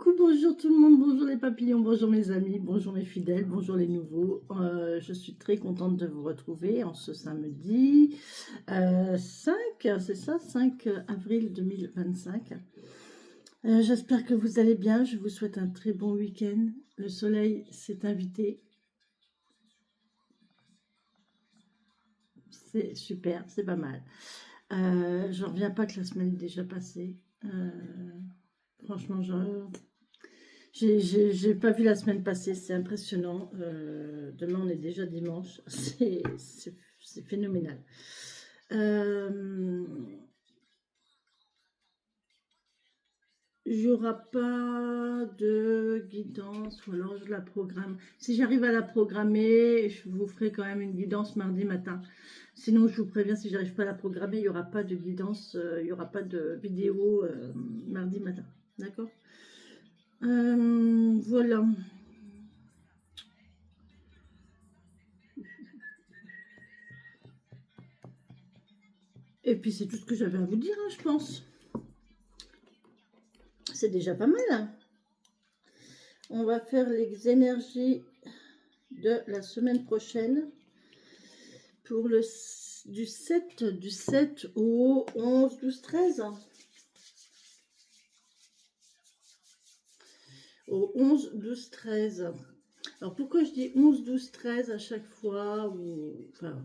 Coucou, bonjour tout le monde, bonjour les papillons, bonjour mes amis, bonjour mes fidèles, bonjour les nouveaux. Je suis très contente de vous retrouver en ce samedi 5, c'est ça, 5 avril 2025. J'espère que vous allez bien, je vous souhaite un très bon week-end. Le soleil s'est invité, c'est super, c'est pas mal. Je reviens pas que la semaine est déjà passée. Franchement, j'ai pas vu la semaine passée, c'est impressionnant. Demain, on est déjà dimanche, c'est phénoménal. Il n'y aura pas de guidance, ou alors je la programme. Si j'arrive à la programmer, je vous ferai quand même une guidance mardi matin. Sinon, je vous préviens, si j'arrive pas à la programmer, il n'y aura pas de guidance, il n'y aura pas de vidéo mardi matin. D'accord? Voilà. Et puis c'est tout ce que j'avais à vous dire, hein, je pense. C'est déjà pas mal, hein. On va faire les énergies de la semaine prochaine pour du 7 au 11, 12, 13. Au 11, 12, 13. Alors pourquoi je dis 11, 12, 13 à chaque fois enfin,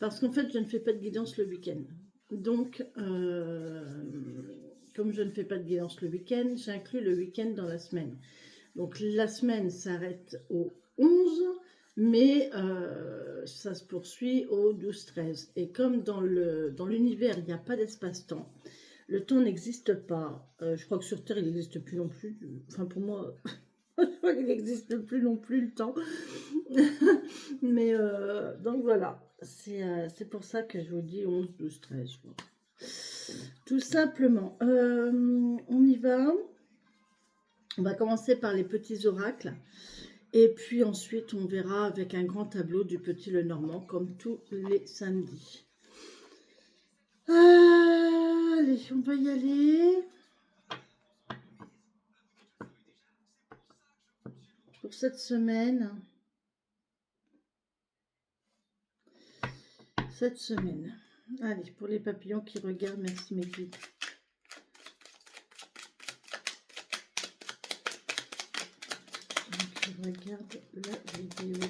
parce qu'en fait je ne fais pas de guidance le week-end. Donc comme je ne fais pas de guidance le week-end, j'inclus le week-end dans la semaine. Donc la semaine s'arrête au 11, mais ça se poursuit au 12-13. Et comme dans l'univers, il n'y a pas d'espace-temps, le temps n'existe pas. Je crois que sur Terre, il n'existe plus non plus. Enfin, pour moi, je crois qu'il n'existe plus non plus le temps. Mais donc voilà, c'est pour ça que je vous dis 11, 12, 13. Tout simplement. On y va. On va commencer par les petits oracles. Et puis ensuite, on verra avec un grand tableau du Petit Lenormand, comme tous les samedis. Allez, on va y aller. Pour cette semaine. Allez, pour les papillons qui regardent, merci mes guides. Donc, je regarde la vidéo.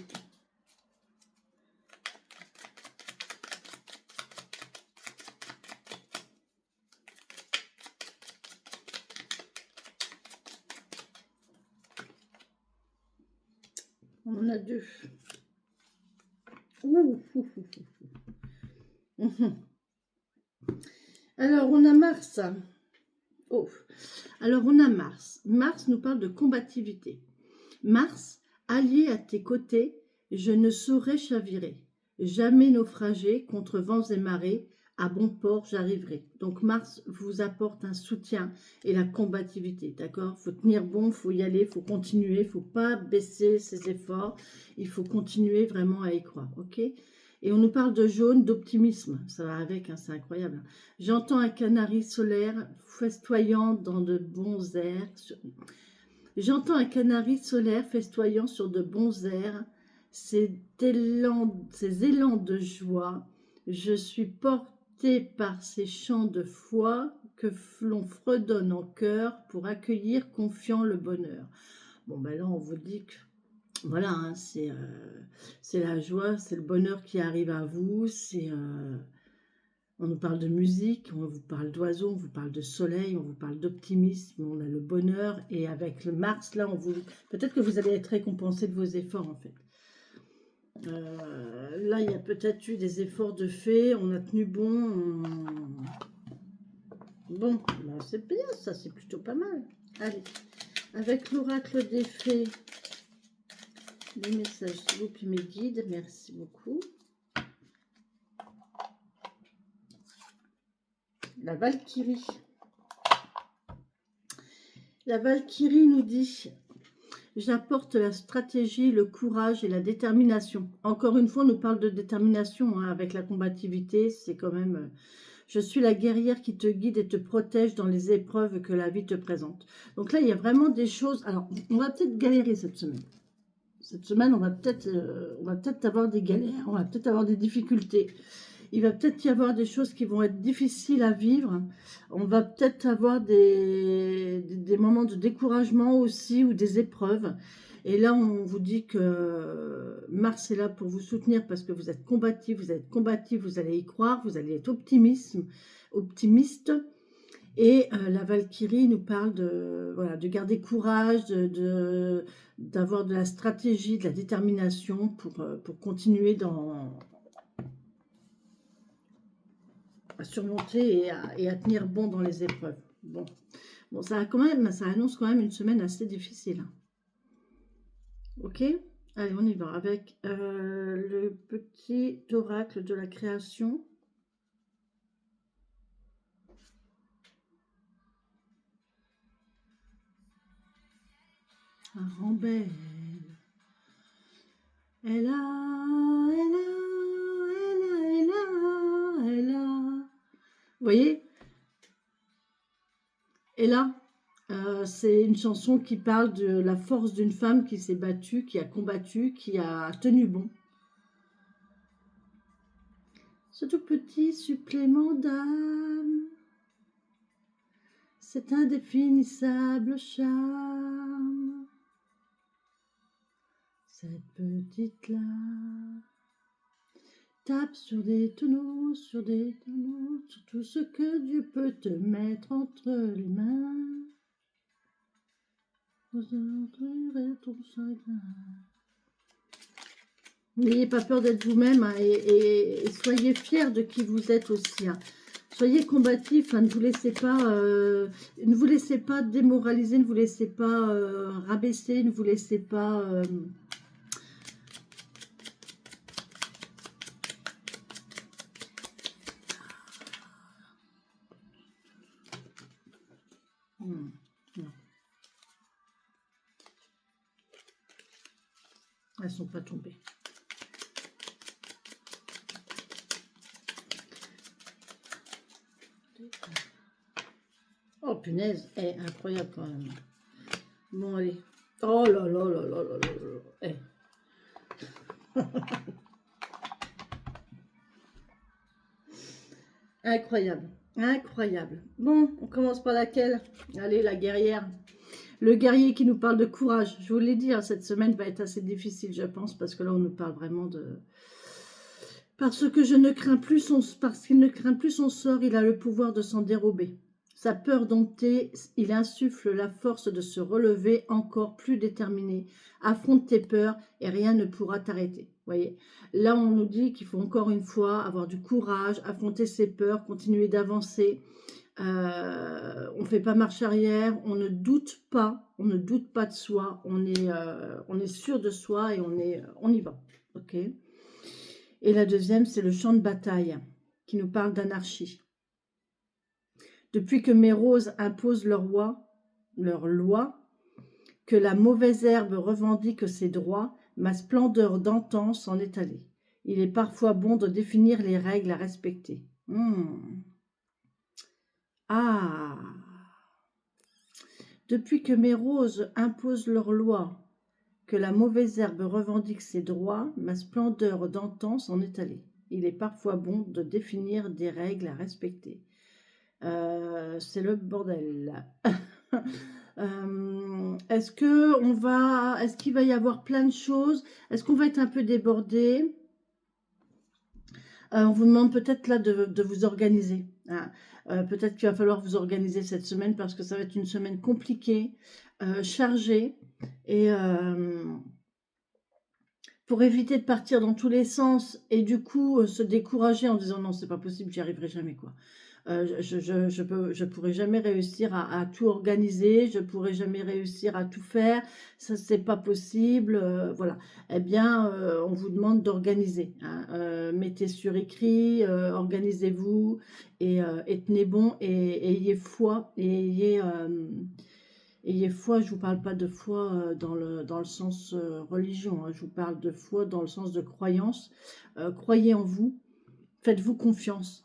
On en a deux. Alors, on a Mars. Oh. Alors, on a Mars. Mars nous parle de combativité. Mars, allié à tes côtés, je ne saurais chavirer. Jamais naufragé contre vents et marées, à bon port j'arriverai. Donc Mars vous apporte un soutien et la combativité, d'accord? Il faut tenir bon, il faut y aller, il faut continuer, il ne faut pas baisser ses efforts, il faut continuer vraiment à y croire, ok? Et on nous parle de jaune, d'optimisme, ça va avec, hein, c'est incroyable. J'entends un canari solaire festoyant dans de bons airs. J'entends un canari solaire festoyant sur de bons airs, ces élans de joie. Je suis porté par ces chants de foi que l'on fredonne en chœur pour accueillir confiant le bonheur. Bon, ben là, on vous dit que voilà, hein, c'est la joie, c'est le bonheur qui arrive à vous, on nous parle de musique, on vous parle d'oiseaux, on vous parle de soleil, on vous parle d'optimisme, on a le bonheur. Et avec le Mars, là, peut-être que vous allez être récompensé de vos efforts, en fait. Là, il y a peut-être eu des efforts de fait, on a tenu bon. Bon, bah, c'est bien, ça, c'est plutôt pas mal. Allez, avec l'oracle des fées, les messages, s'il vous plaît, mes guides, merci beaucoup. La Valkyrie. La Valkyrie nous dit « J'apporte la stratégie, le courage et la détermination. » Encore une fois, on nous parle de détermination, hein, avec la combativité. C'est quand même... Je suis la guerrière qui te guide et te protège dans les épreuves que la vie te présente. Donc là, il y a vraiment des choses... Alors, on va peut-être galérer cette semaine. Cette semaine, on va peut-être avoir des galères, on va peut-être avoir des difficultés. Il va peut-être y avoir des choses qui vont être difficiles à vivre. On va peut-être avoir des moments de découragement aussi ou des épreuves. Et là, on vous dit que Mars est là pour vous soutenir parce que vous êtes combatif, vous allez y croire, vous allez être optimiste. Et la Valkyrie nous parle de, voilà, de garder courage, d'avoir de la stratégie, de la détermination pour continuer à surmonter et à tenir bon dans les épreuves. Bon, ça annonce quand même une semaine assez difficile. Ok, allez, on y va avec le petit oracle de la création. Un rembelle. Elle a. Vous voyez? Et là, c'est une chanson qui parle de la force d'une femme qui s'est battue, qui a combattu, qui a tenu bon. Ce tout petit supplément d'âme, cet indéfinissable charme, cette petite-là tape sur des tonneaux, sur tout ce que Dieu peut te mettre entre les mains. Vous ouvrirez ton chagrin. N'ayez pas peur d'être vous-même, hein, et soyez fiers de qui vous êtes aussi. Hein. Soyez combatifs, hein, ne vous laissez pas démoraliser, ne vous laissez pas rabaisser, ne vous laissez pas... non. Elles sont pas tombées. Oh punaise, incroyable quand même. Bon allez. Oh là là là là là là là. Incroyable, incroyable. Bon, on commence par laquelle? Allez, la guerrière. Le guerrier qui nous parle de courage. Je vous l'ai dit, hein, cette semaine va être assez difficile, je pense, parce que là, on nous parle vraiment de... Parce qu'il ne craint plus son sort, il a le pouvoir de s'en dérober. Sa peur domptée, il insuffle la force de se relever encore plus déterminé. Affronte tes peurs et rien ne pourra t'arrêter. Voyez, là on nous dit qu'il faut encore une fois avoir du courage, affronter ses peurs, continuer d'avancer. On ne fait pas marche arrière, on ne doute pas de soi, on est sûr de soi et on y va. Ok. Et la deuxième, c'est le champ de bataille qui nous parle d'anarchie. Depuis que mes roses imposent leur loi, que la mauvaise herbe revendique ses droits, ma splendeur d'antan s'en est allée. Il est parfois bon de définir les règles à respecter. Ah! Depuis que mes roses imposent leur loi, que la mauvaise herbe revendique ses droits, ma splendeur d'antan s'en est allée. Il est parfois bon de définir des règles à respecter. C'est le bordel. Est-ce qu'il va y avoir plein de choses? Est-ce qu'on va être un peu débordé? On vous demande peut-être là de vous organiser. Hein. Peut-être qu'il va falloir vous organiser cette semaine parce que ça va être une semaine compliquée, chargée. Et pour éviter de partir dans tous les sens et du coup se décourager en disant non, c'est pas possible, j'y arriverai jamais quoi. Je pourrai jamais réussir à tout organiser, je pourrai jamais réussir à tout faire, ça c'est pas possible, voilà. Eh bien, on vous demande d'organiser. Hein. Mettez sur écrit, organisez-vous et tenez bon et ayez foi et ayez foi. Je vous parle pas de foi dans le sens religion, hein. Je vous parle de foi dans le sens de croyance. Croyez en vous, faites-vous confiance.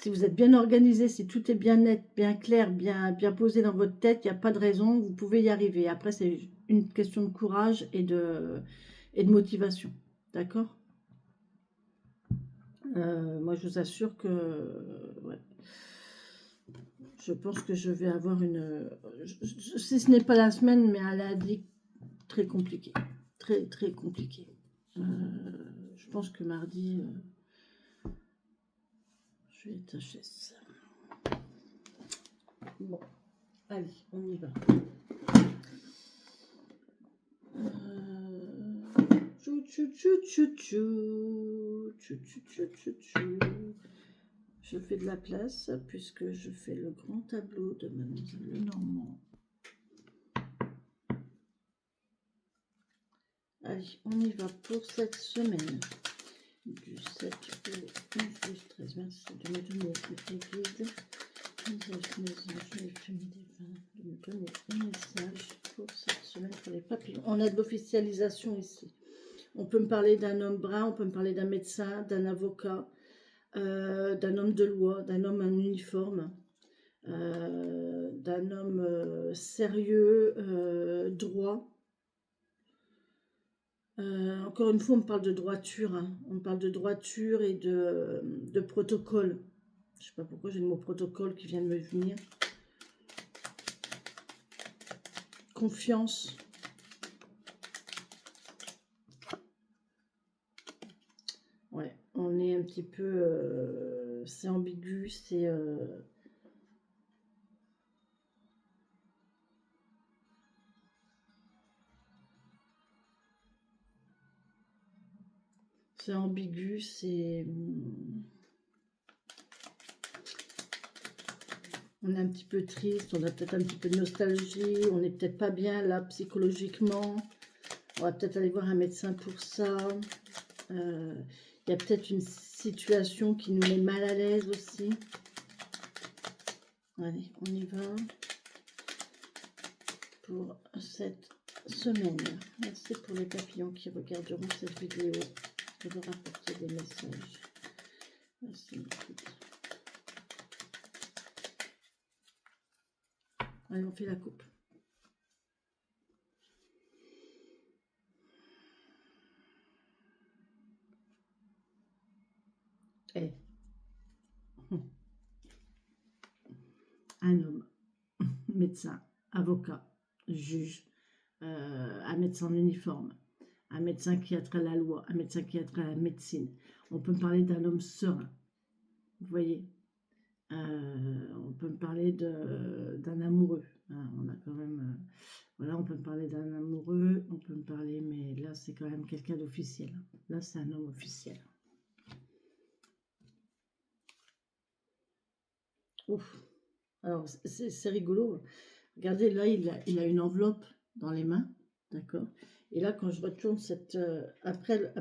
Si vous êtes bien organisé, si tout est bien net, bien clair, bien posé dans votre tête, il n'y a pas de raison, vous pouvez y arriver. Après, c'est une question de courage et de motivation. D'accord? Moi, je vous assure que ouais, je pense que je vais avoir une... si ce n'est pas la semaine, mais à la dit très compliqué. Très, très compliqué. Je pense que mardi, je vais tâcher ça. Bon, allez, on y va. Je fais de la place puisque je fais le grand tableau de Mademoiselle Lenormand. Allez, on y va pour cette semaine. Du 7 au 11, 12, 13. Merci de me donner les guides. De me donner un message pour cette semaine pour les papillons. On a de l'officialisation ici. On peut me parler d'un homme brun, on peut me parler d'un médecin, d'un avocat, d'un homme de loi, d'un homme en uniforme, d'un homme sérieux, droit. Encore une fois, on me parle de droiture. Hein. On me parle de droiture et de protocole. Je ne sais pas pourquoi j'ai le mot protocole qui vient de me venir. Confiance. Ouais, on est un petit peu... c'est ambigu, c'est... c'est ambigu, c'est... On est un petit peu triste, on a peut-être un petit peu de nostalgie, on n'est peut-être pas bien là psychologiquement. On va peut-être aller voir un médecin pour ça. Il y a peut-être une situation qui nous met mal à l'aise aussi. Allez, on y va pour cette semaine. Merci pour les papillons qui regarderont cette vidéo. Je vais leur apporter des messages. Merci beaucoup. Allez, on fait la coupe. Eh. Un homme, médecin, avocat, juge, un médecin en uniforme, un médecin qui a trait à la loi, un médecin qui a trait à la médecine. On peut me parler d'un homme serein, vous voyez. On peut me parler d'un amoureux. Hein, on a quand même... voilà, on peut me parler d'un amoureux, on peut me parler, mais là, c'est quand même quelqu'un d'officiel. Là, c'est un homme officiel. Ouf. Alors, c'est rigolo. Regardez, là, il a une enveloppe dans les mains, d'accord? Et là, quand je retourne cette... après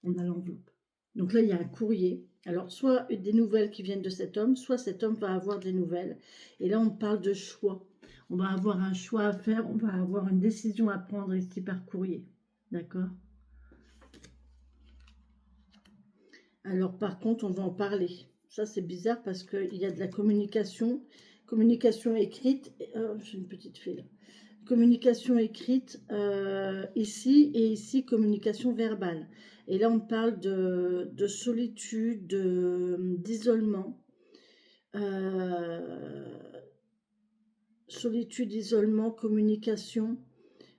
on a l'enveloppe. Donc là, il y a un courrier. Alors, soit des nouvelles qui viennent de cet homme, soit cet homme va avoir des nouvelles. Et là, on parle de choix. On va avoir un choix à faire, on va avoir une décision à prendre ici par courrier. D'accord? Alors, par contre, on va en parler. Ça, c'est bizarre parce qu'il y a de la communication écrite. Oh, j'ai une petite fille là. Communication écrite ici et ici, communication verbale. Et là, on parle de solitude, d'isolement. Solitude, isolement, communication,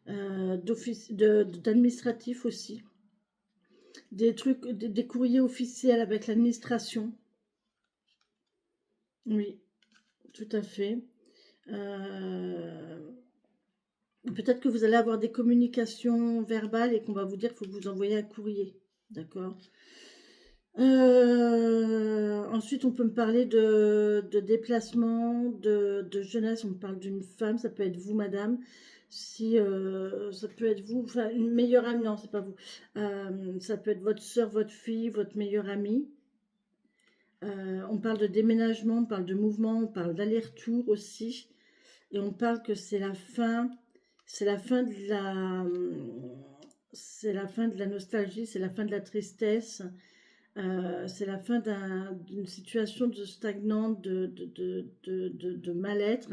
d'administratif aussi. Des trucs, des courriers officiels avec l'administration. Oui, tout à fait. Peut-être que vous allez avoir des communications verbales et qu'on va vous dire qu'il faut que vous envoyez un courrier. D'accord. Ensuite, on peut me parler de déplacement, de jeunesse. On me parle d'une femme, ça peut être vous, madame. Si ça peut être vous, enfin une meilleure amie, non, c'est pas vous. Ça peut être votre soeur, votre fille, votre meilleure amie. On parle de déménagement, on parle de mouvement, on parle d'aller-retour aussi. Et on parle que c'est la fin de la... C'est la fin de la nostalgie, c'est la fin de la tristesse. C'est la fin d'une situation de stagnante, de mal-être.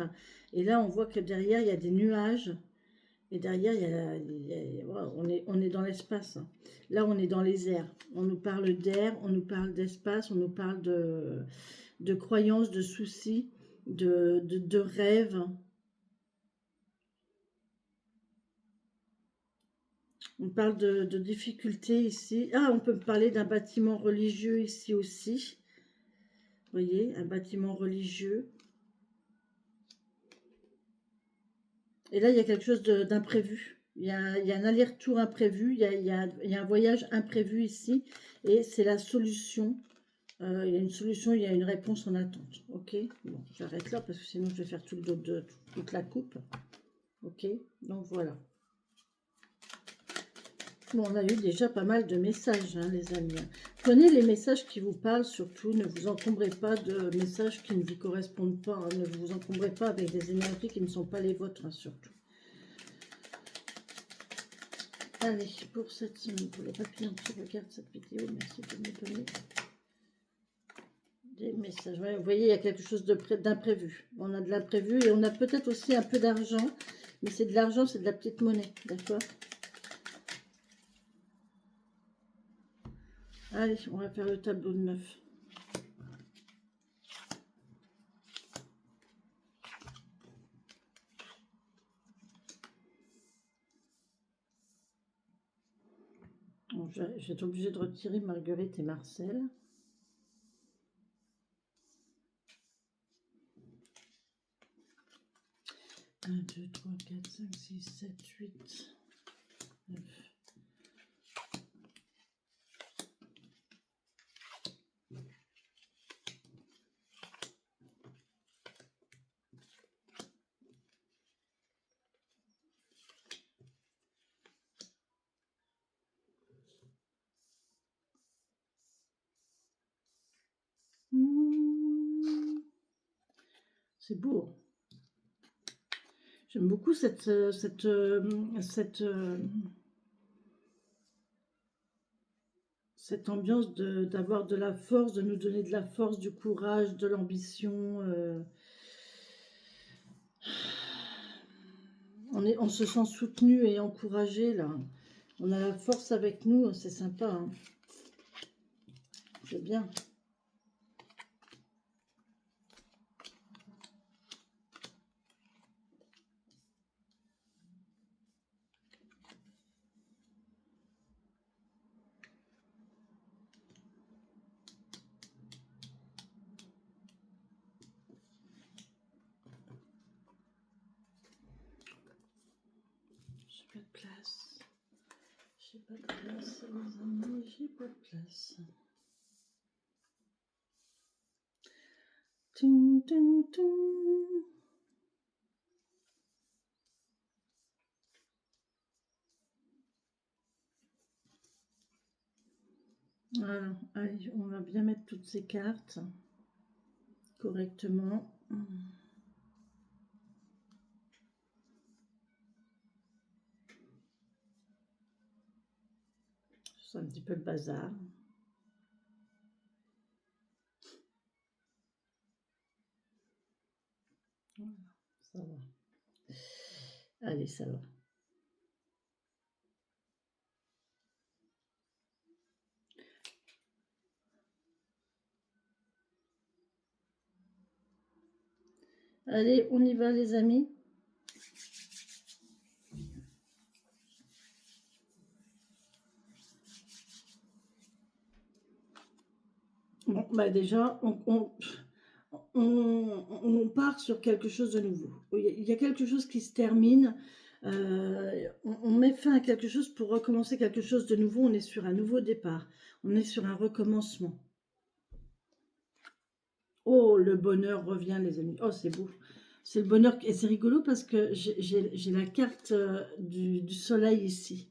Et là, on voit que derrière, il y a des nuages. Et derrière, wow, on est dans l'espace. Là, on est dans les airs. On nous parle d'air, on nous parle d'espace, on nous parle de croyances, de soucis, de rêves. On parle de difficultés ici. Ah, on peut parler d'un bâtiment religieux ici aussi. Vous voyez, un bâtiment religieux. Et là, il y a quelque chose d'imprévu. Il y a un aller-retour imprévu. Il y a un voyage imprévu ici. Et c'est la solution. Il y a une solution, il y a une réponse en attente. Ok, bon, j'arrête là parce que sinon je vais faire tout le dos de toute la coupe. Ok, donc voilà. Bon, on a eu déjà pas mal de messages, hein, les amis. Prenez les messages qui vous parlent, surtout. Ne vous encombrez pas de messages qui ne vous correspondent pas. Hein. Ne vous encombrez pas avec des énergies qui ne sont pas les vôtres, hein, surtout. Allez, pour cette semaine, pour les papillons qui regardent cette vidéo, merci de me donner des messages. Ouais, vous voyez, il y a quelque chose d'imprévu. On a de l'imprévu et on a peut-être aussi un peu d'argent. Mais c'est de l'argent, c'est de la petite monnaie, d'accord? Allez, on va faire le tableau de 9. Bon, je vais être obligée de retirer Marguerite et Marcel. Un, 2, 3, 4, 5, 6, 7, 8, 9. C'est beau. J'aime beaucoup cette ambiance d'avoir de la force, de nous donner de la force, du courage, de l'ambition. On se sent soutenu et encouragé là. On a la force avec nous, c'est sympa. Hein. C'est bien. J'ai pas de place. J'ai pas de place, les amis, j'ai pas de place. Tung, tung, tung. Voilà, allez, on va bien mettre toutes ces cartes correctement. C'est un petit peu le bazar. Voilà, ça va. Allez, ça va. Allez, on y va les amis. Bon, bah déjà, on part sur quelque chose de nouveau. Il y a quelque chose qui se termine. On met fin à quelque chose pour recommencer quelque chose de nouveau. On est sur un nouveau départ. On est sur un recommencement. Oh, le bonheur revient, les amis. Oh, c'est beau. C'est le bonheur. Et c'est rigolo parce que j'ai la carte du soleil ici.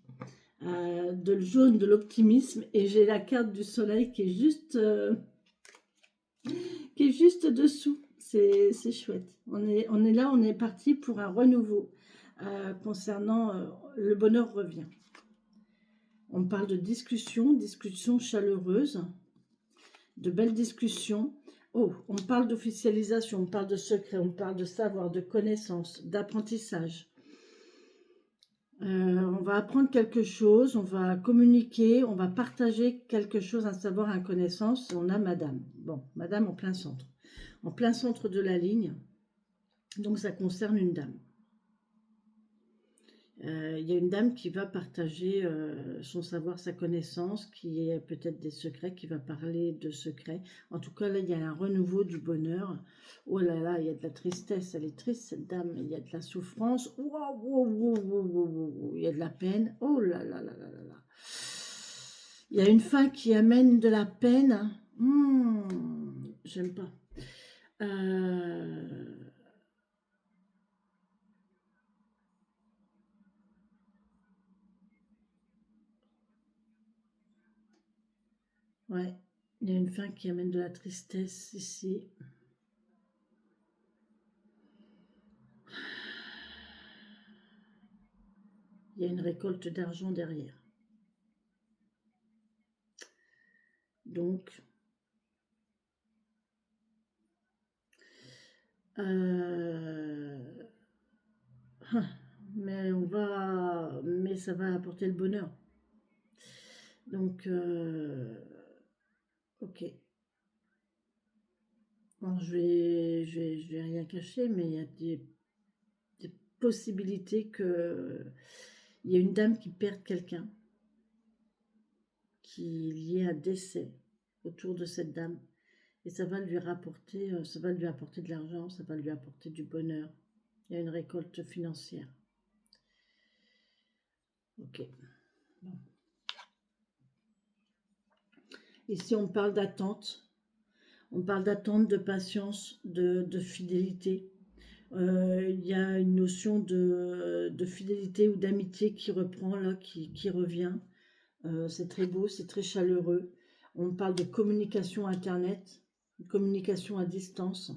De le jaune, de l'optimisme. Et j'ai la carte du soleil qui est juste dessous. C'est chouette. On est là, on est parti pour un renouveau concernant le bonheur revient. On parle de discussion chaleureuse. de belles discussions. Oh, on parle d'officialisation, on parle de secret, on parle de savoir, de connaissance, d'apprentissage. On va apprendre quelque chose, on va communiquer, on va partager quelque chose, un savoir, une connaissance. On a Madame. Bon, Madame en plein centre de la ligne. Donc ça concerne une dame. Il y a une dame qui va partager son savoir, sa connaissance, qui est peut-être des secrets, qui va parler de secrets. En tout cas, là, il y a un renouveau du bonheur. Oh là là, il y a de la tristesse, elle est triste, cette dame. Il y a de la souffrance. Wow, wow, wow, wow, wow, wow. Il y a de la peine. Oh là là là là là là. Il y a une fin qui amène de la peine. J'aime pas. Ouais, il y a une fin qui amène de la tristesse ici. Il y a une récolte d'argent derrière. Donc, mais ça va apporter le bonheur. Donc, ok. Bon, je vais rien cacher, mais il y a des possibilités que il y a une dame qui perd quelqu'un, qui est lié à un décès autour de cette dame. Et ça va lui rapporter, ça va lui apporter de l'argent, ça va lui apporter du bonheur. Il y a une récolte financière. Ok. Bon. Ici, on parle d'attente. On parle d'attente, de patience, de fidélité. Il y a une notion de fidélité ou d'amitié qui reprend là, qui revient. C'est très beau, c'est très chaleureux. On parle de communication Internet, communication à distance.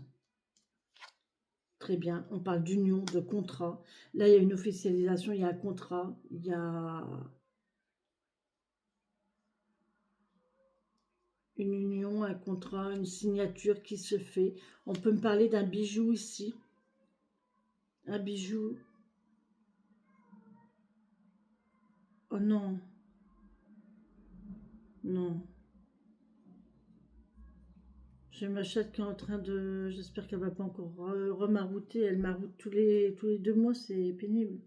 Très bien. On parle d'union, de contrat. Là, il y a une officialisation, il y a un contrat, il y a une union, un contrat, une signature qui se fait. On peut me parler d'un bijou ici. Un bijou. Oh non, non. J'ai ma chatte qui est en train de... J'espère qu'elle va pas encore remarouter. Elle maroute tous les 2 mois, c'est pénible.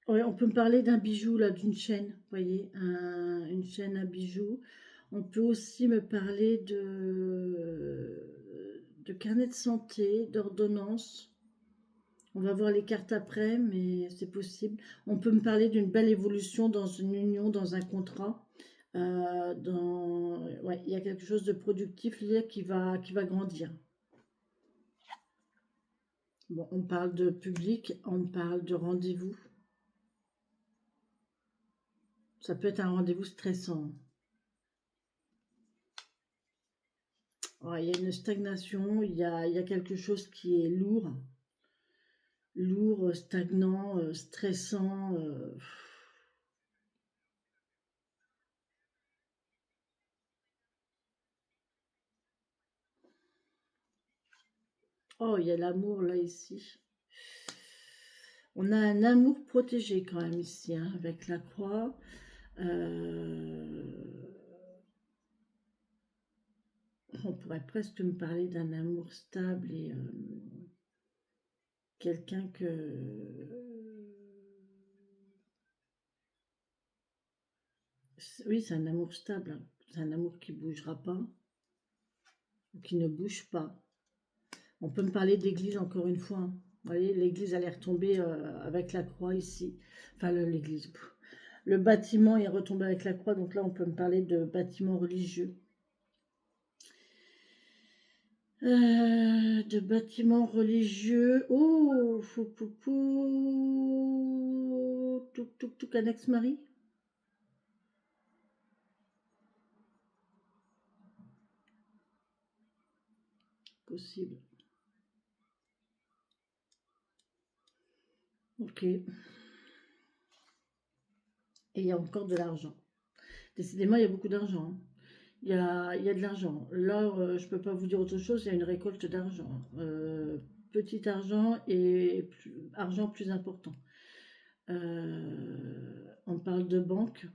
Ouais, on peut me parler d'un bijou, là, d'une chaîne, vous voyez, une chaîne à bijoux. On peut aussi me parler de carnet de santé, d'ordonnance. On va voir les cartes après, mais c'est possible. On peut me parler d'une belle évolution dans une union, dans un contrat. Ouais, il y a quelque chose de productif là qui va grandir. Bon, on parle de public, on parle de rendez-vous. Ça peut être un rendez-vous stressant. Ouais, il y a une stagnation, il y a quelque chose qui est lourd, stagnant, stressant. Oh, il y a l'amour là ici. On a un amour protégé quand même ici, hein, avec la croix. On pourrait presque me parler d'un amour stable et quelqu'un que... Oui, c'est un amour stable, hein. C'est un amour qui ne bougera pas, ou qui ne bouge pas. On peut me parler d'église encore une fois, hein. Vous voyez, l'église elle est retombée avec la croix ici. Enfin, l'église. Le bâtiment est retombé avec la croix, donc là on peut me parler de bâtiment religieux. De bâtiments religieux. Oh, fou, touk, annexe Marie. Possible. Ok. Et il y a encore de l'argent. Décidément, il y a beaucoup d'argent, hein. Il y a de l'argent. Là, je ne peux pas vous dire autre chose, il y a une récolte d'argent. Petit argent et argent plus important. On parle de banque,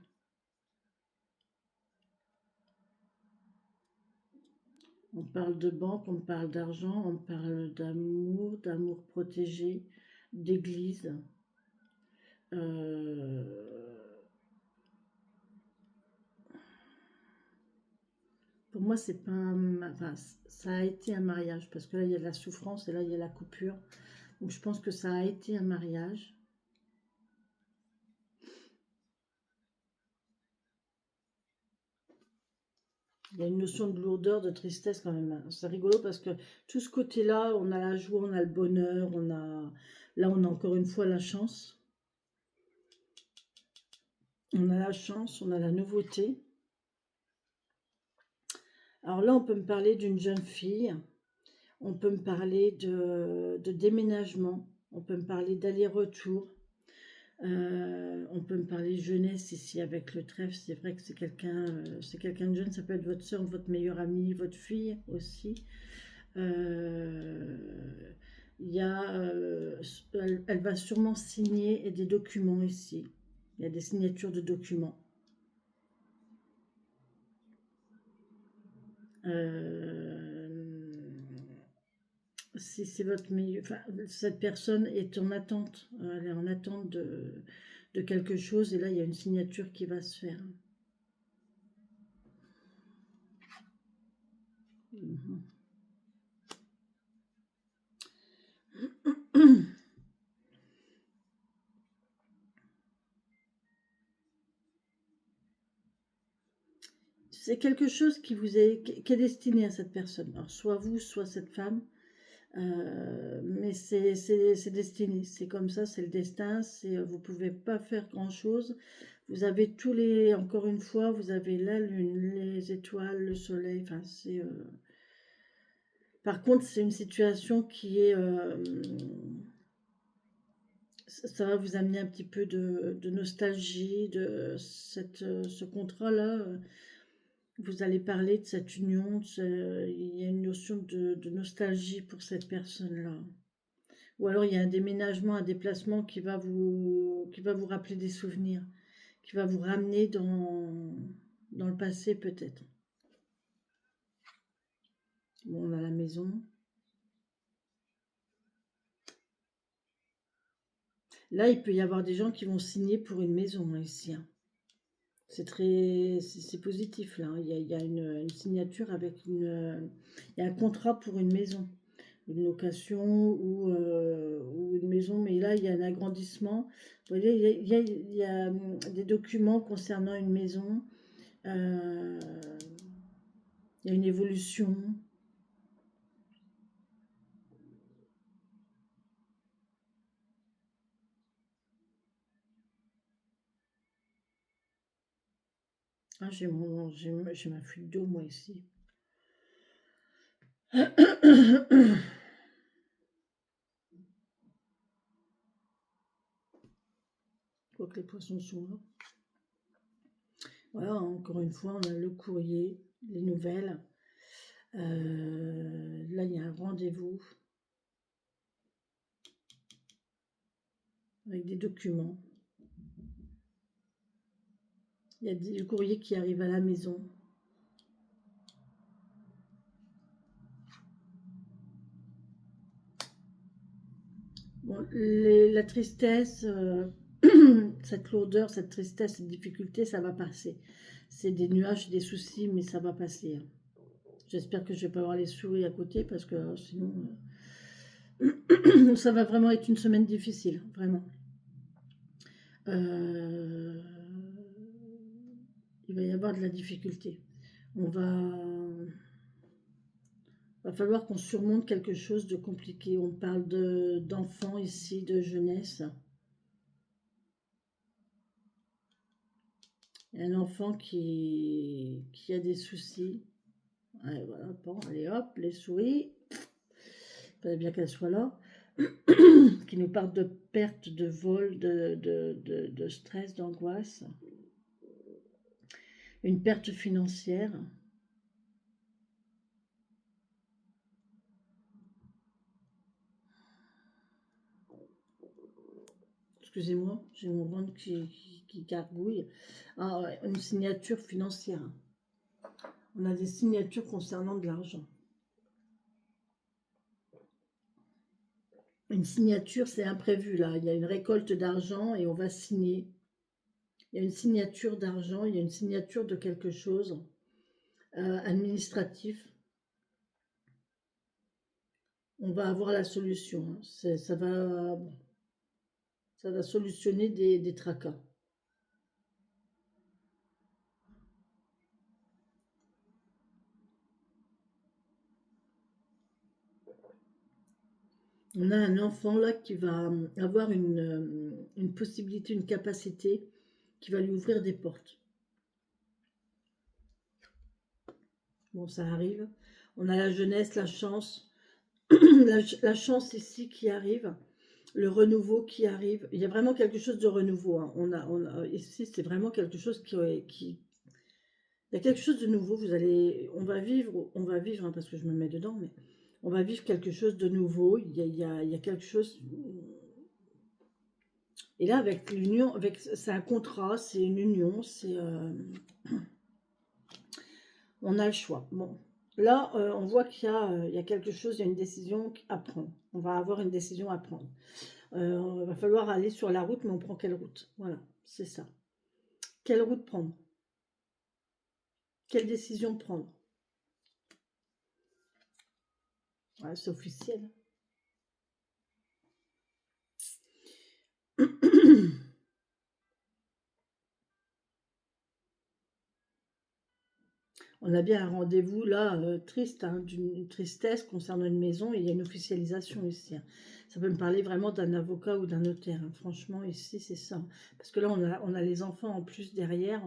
on parle d'argent, on parle d'amour, d'amour protégé, d'église. Euh, pour moi, c'est pas enfin, ça a été un mariage parce que là, il y a de la souffrance et là, il y a la coupure. Donc, je pense que ça a été un mariage. Il y a une notion de lourdeur, de tristesse quand même. C'est rigolo parce que tout ce côté-là, on a la joie, on a le bonheur, là, on a encore une fois la chance. On a la chance, on a la nouveauté. Alors là, on peut me parler d'une jeune fille, on peut me parler de déménagement, on peut me parler d'aller-retour, on peut me parler jeunesse ici avec le trèfle. C'est vrai que c'est quelqu'un de jeune, ça peut être votre soeur, votre meilleure amie, votre fille aussi. Euh, il y a, elle va sûrement signer des documents ici. Il y a des signatures de documents. Si c'est votre meilleur, enfin, cette personne est en attente, elle est en attente de quelque chose et là il y a une signature qui va se faire. Mhm. C'est quelque chose qui est destiné à cette personne. Alors soit vous, soit cette femme. Mais c'est destiné, c'est comme ça, c'est le destin, vous pouvez pas faire grand-chose. Vous avez encore une fois, vous avez la lune, les étoiles, le soleil, enfin par contre, c'est une situation qui est... ça va vous amener un petit peu de nostalgie, ce contrat-là. Vous allez parler de cette union, il y a une notion de nostalgie pour cette personne-là. Ou alors il y a un déménagement, un déplacement qui va vous rappeler des souvenirs, qui va vous ramener dans le passé peut-être. Bon, on a la maison. Là, il peut y avoir des gens qui vont signer pour une maison ici, hein. C'est positif là. Il y a une signature avec il y a un contrat pour une maison, une location ou une maison, mais là il y a un agrandissement. Vous voyez, il y a des documents concernant une maison. Euh, il y a une évolution. Ah, j'ai ma fuite d'eau moi ici. Quoi que les poissons sont là. Voilà, encore une fois, on a le courrier, les nouvelles. Là, il y a un rendez-vous avec des documents. Il y a du courrier qui arrive à la maison. Bon, la tristesse, cette lourdeur, cette tristesse, cette difficulté, ça va passer. C'est des nuages, des soucis, mais ça va passer, hein. J'espère que je vais pas avoir les souris à côté parce que sinon, ça va vraiment être une semaine difficile, vraiment. Euh, il va y avoir de la difficulté. Va falloir qu'on surmonte quelque chose de compliqué. On parle d'enfants ici, de jeunesse. Il y a un enfant qui a des soucis. Ouais, voilà, bon, allez hop, les souris. Il fallait bien qu'elles soient là. Qui nous parlent de perte, de vol, de stress, d'angoisse. une perte financière. Excusez-moi, j'ai mon ventre qui gargouille. Ah, ouais, une signature financière. On a des signatures concernant de l'argent. Une signature, c'est imprévu là. Il y a une récolte d'argent et on va signer. Il y a une signature d'argent, il y a une signature de quelque chose administratif. On va avoir la solution, hein. Ça va solutionner des tracas. On a un enfant là qui va avoir une possibilité, une capacité qui va lui ouvrir des portes. Bon, ça arrive. On a la jeunesse, la chance, la chance ici qui arrive, le renouveau qui arrive. Il y a vraiment quelque chose de renouveau, hein. Ici, c'est vraiment quelque chose qui... Il y a quelque chose de nouveau. On va vivre, hein, parce que je me mets dedans, mais on va vivre quelque chose de nouveau. Il y a quelque chose. Et là, avec l'union, c'est un contrat, c'est une union, on a le choix. Bon, là, on voit il y a quelque chose, il y a une décision à prendre. On va avoir une décision à prendre. Il va falloir aller sur la route, mais on prend quelle route? Voilà, c'est ça. Quelle route prendre? Quelle décision prendre? Ouais, c'est officiel. On a bien un rendez-vous là, triste, hein, d'une tristesse concernant une maison. Il y a une officialisation ici, hein. Ça peut me parler vraiment d'un avocat ou d'un notaire, hein. Franchement, ici, c'est ça. Parce que là, on a les enfants en plus derrière.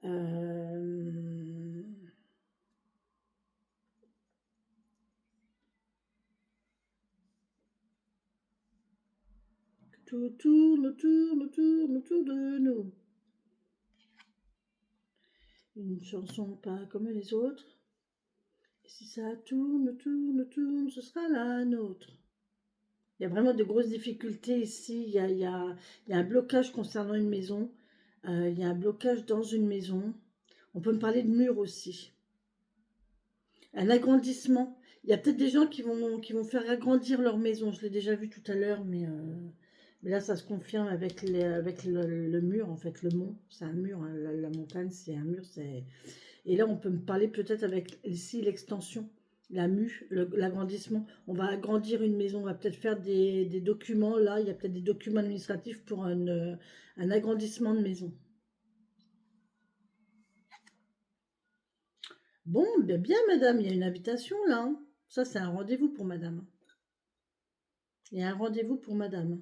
Euh, Tout tourne, tourne, tourne autour de nous. Une chanson pas comme les autres. Et si ça tourne, tourne, tourne, ce sera la nôtre. Il y a vraiment de grosses difficultés ici. Il y a un blocage concernant une maison. Il y a un blocage dans une maison. On peut me parler de murs aussi. Un agrandissement. Il y a peut-être des gens qui vont faire agrandir leur maison. Je l'ai déjà vu tout à l'heure, mais là, ça se confirme avec, avec le mur, en fait, le mont. C'est un mur, hein. La montagne, c'est un mur. Et là, on peut me parler peut-être avec ici l'extension, la mue, l'agrandissement. On va agrandir une maison, on va peut-être faire des documents. Là, il y a peut-être des documents administratifs pour un agrandissement de maison. Bon, bien, bien, madame, il y a une invitation là, hein. Ça, c'est un rendez-vous pour madame. Il y a un rendez-vous pour madame.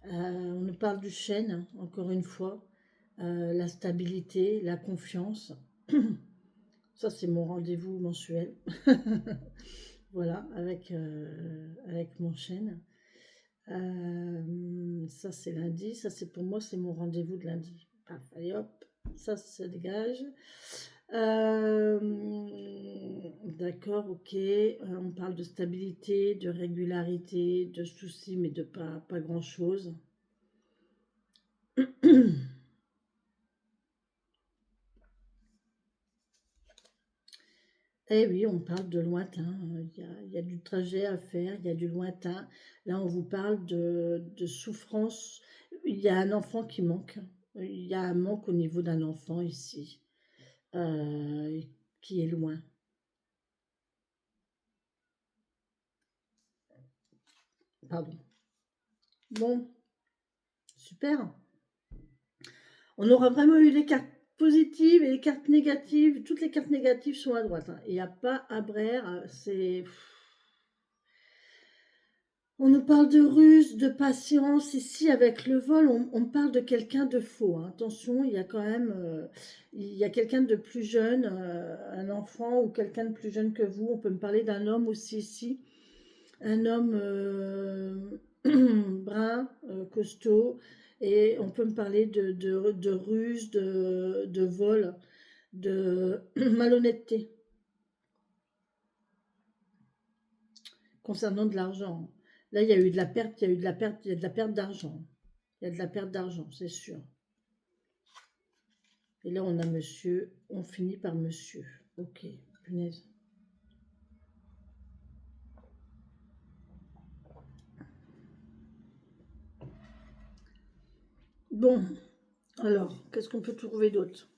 On nous parle du chêne, encore une fois. La stabilité, la confiance. Ça, c'est mon rendez-vous mensuel. Voilà, avec mon chêne. Ça, c'est lundi. Ça, c'est pour moi, c'est mon rendez-vous de lundi. Paf, allez hop, ça se dégage. D'accord, ok. On parle de stabilité, de régularité, de soucis, mais de pas grand-chose. Eh oui, on parle de lointain. Il y a du trajet à faire, il y a du lointain. Là, on vous parle de souffrance. Il y a un enfant qui manque. Il y a un manque au niveau d'un enfant ici, euh, qui est loin. Pardon. Bon, super. On aura vraiment eu les cartes positives et les cartes négatives. Toutes les cartes négatives sont à droite, hein. Il n'y a pas à braire. C'est... On nous parle de ruse, de patience. Ici, avec le vol, on parle de quelqu'un de faux, hein. Attention, il y a quand même, il y a quelqu'un de plus jeune, un enfant ou quelqu'un de plus jeune que vous. On peut me parler d'un homme aussi ici, un homme brun, costaud, Et on peut me parler de ruse, de vol, de malhonnêteté concernant de l'argent. Là, il y a eu de la perte, il y a eu de la perte, il y a de la perte d'argent. Il y a de la perte d'argent, c'est sûr. Et là, on a monsieur, on finit par monsieur. Ok, punaise. Bon, alors, qu'est-ce qu'on peut trouver d'autre?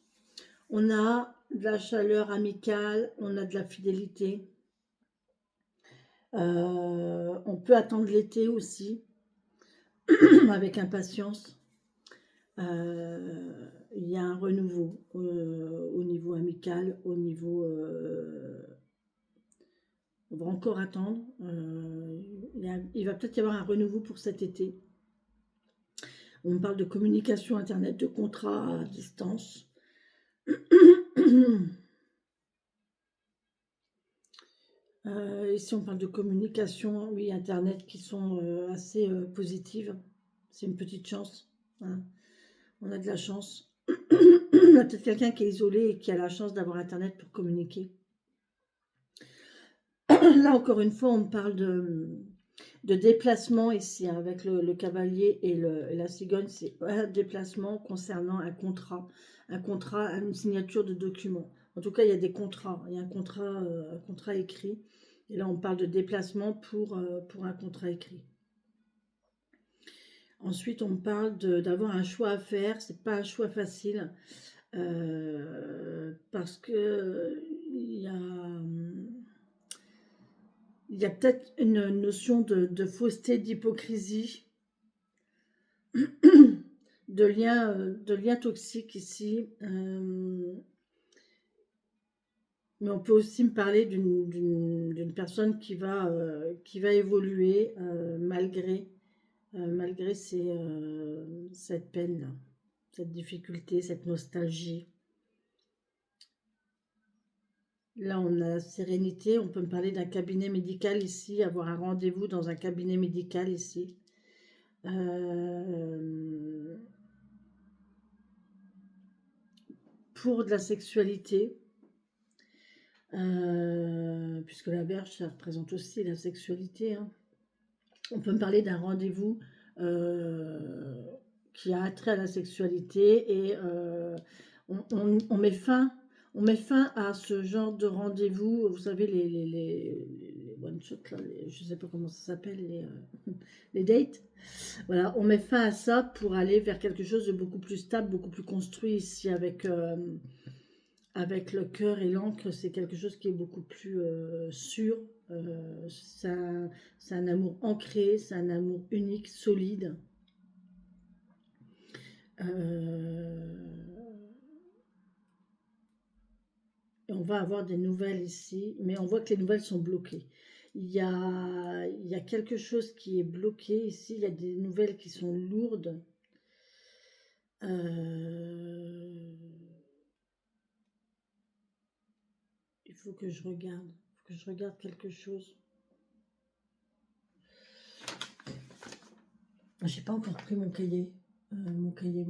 On a de la chaleur amicale, on a de la fidélité. On peut attendre l'été aussi, avec impatience. Il y a un renouveau au niveau amical, au niveau... on va encore attendre. Il va peut-être y avoir un renouveau pour cet été. On parle de communication Internet, de contrat à distance. Ici, on parle de communication, oui, Internet, qui sont assez positives. C'est une petite chance. Hein. On a de la chance. On a peut-être quelqu'un qui est isolé et qui a la chance d'avoir Internet pour communiquer. Là, encore une fois, on parle de déplacement ici, hein, avec le cavalier et la cigogne. C'est un déplacement concernant un contrat, une signature de document. En tout cas, il y a des contrats. Il y a un contrat écrit. Et là, on parle de déplacement pour un contrat écrit. Ensuite, on parle d'avoir un choix à faire. C'est pas un choix facile. Parce que il y a peut-être une notion de fausseté, d'hypocrisie, de lien toxique ici. Mais on peut aussi me parler d'une personne qui va évoluer malgré cette peine-là, cette difficulté, cette nostalgie. Là, on a la sérénité. On peut me parler d'un cabinet médical ici, avoir un rendez-vous dans un cabinet médical ici. Pour de la sexualité, puisque la Vierge, ça représente aussi la sexualité. Hein. On peut me parler d'un rendez-vous qui a attrait à la sexualité et on met fin à ce genre de rendez-vous. Vous savez, les one-shot, je ne sais pas comment ça s'appelle, les dates. Voilà, on met fin à ça pour aller vers quelque chose de beaucoup plus stable, beaucoup plus construit ici avec le cœur et l'encre. C'est quelque chose qui est beaucoup plus sûr. C'est un amour ancré, c'est un amour unique, solide. Et on va avoir des nouvelles ici, mais on voit que les nouvelles sont bloquées. Il y a quelque chose qui est bloqué ici, il y a des nouvelles qui sont lourdes. Il faut que je regarde quelque chose. J'ai pas encore pris mon cahier. Mon cahier.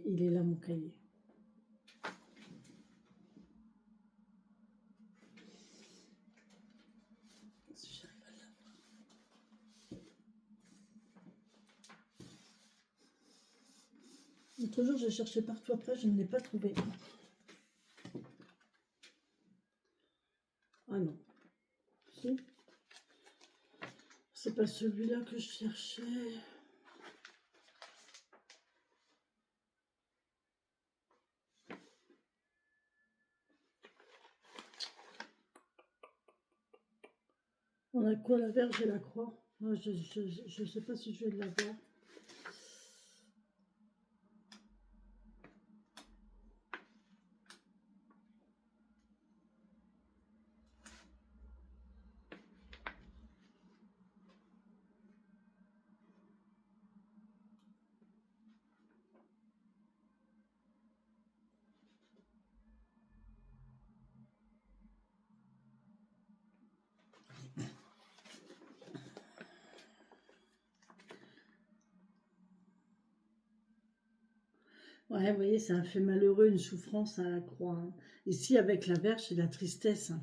Il est là, mon cahier. Si j'arrive à l'avoir. L'autre jour, j'ai cherché partout après, je ne l'ai pas trouvé. Ah non. Si. C'est pas celui-là que je cherchais. On a quoi, la Vierge et la Croix? Je ne sais pas si je vais l'avoir. Ouais, vous voyez, c'est un fait malheureux, une souffrance à la croix, hein. Ici, avec la verge, c'est la tristesse, hein.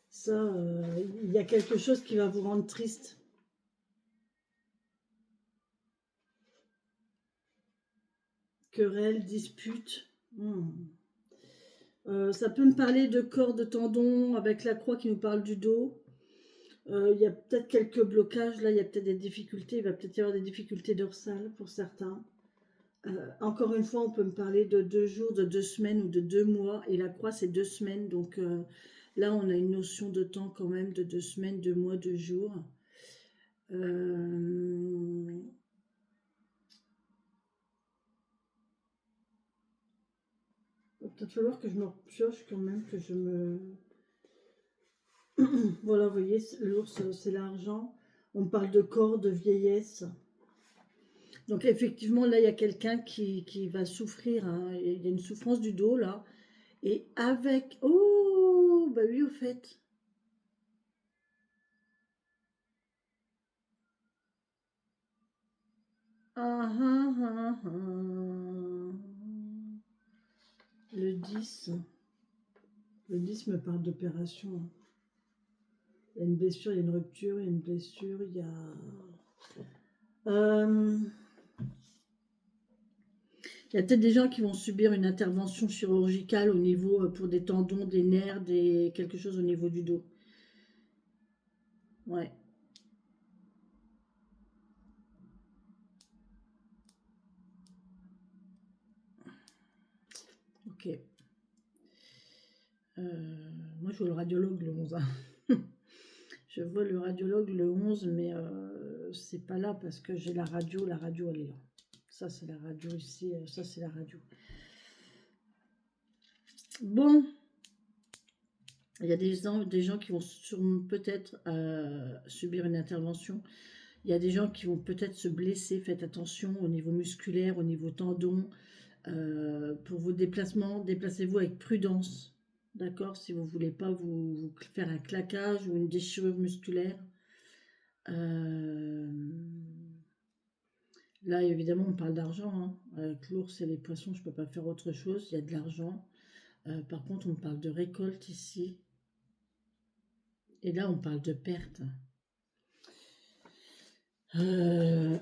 Ça, il y a quelque chose qui va vous rendre triste. Querelle, dispute. Ça peut me parler de corps, de tendons, avec la croix qui nous parle du dos. Il y a peut-être quelques blocages, là, il y a peut-être des difficultés. Il va peut-être y avoir des difficultés dorsales pour certains. Encore une fois, on peut me parler de 2 jours, de 2 semaines ou de 2 mois. Et la croix, c'est 2 semaines. Donc là, on a une notion de temps quand même de 2 semaines, 2 mois, 2 jours. Il va peut-être falloir que je me pioche quand même, que je me... Voilà, vous voyez, l'ours, c'est l'argent. On parle de corps, de vieillesse. Donc effectivement, là, il y a quelqu'un qui va souffrir, hein. Il y a une souffrance du dos, là. Et avec... Oh, bah oui, au fait. Ah, ah, ah, ah. Le 10. Le 10 me parle d'opération. Il y a une blessure, il y a une rupture, il y a une blessure, il y a... Il y a peut-être des gens qui vont subir une intervention chirurgicale au niveau, pour des tendons, des nerfs, quelque chose au niveau du dos. Ouais. Ok. Moi, je vois le radiologue le 11, hein. Je vois le radiologue le 11, mais c'est pas là parce que j'ai la radio. La radio, elle est là. Ça, c'est la radio ici. Ça, c'est la radio. Bon. Il y a des gens qui vont peut-être subir une intervention. Il y a des gens qui vont peut-être se blesser. Faites attention au niveau musculaire, au niveau tendon. Pour vos déplacements, déplacez-vous avec prudence. D'accord? Si vous ne voulez pas vous faire un claquage ou une déchirure musculaire. Là, évidemment, on parle d'argent, hein. Avec l'ours et les poissons, je ne peux pas faire autre chose. Il y a de l'argent. Par contre, on parle de récolte ici. Et là, on parle de perte. Je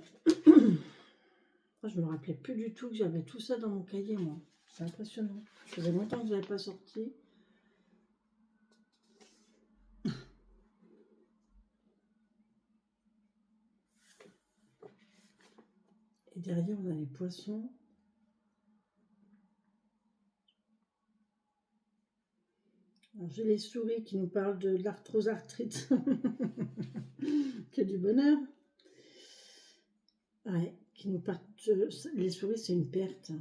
me rappelais plus du tout que j'avais tout ça dans mon cahier, moi. C'est impressionnant. Ça faisait longtemps que je n'avais pas sorti. Et derrière, on a les poissons. J'ai les souris qui nous parlent de l'arthrose-arthrite. Que du bonheur. Ouais, qui nous parlent les souris, c'est une perte.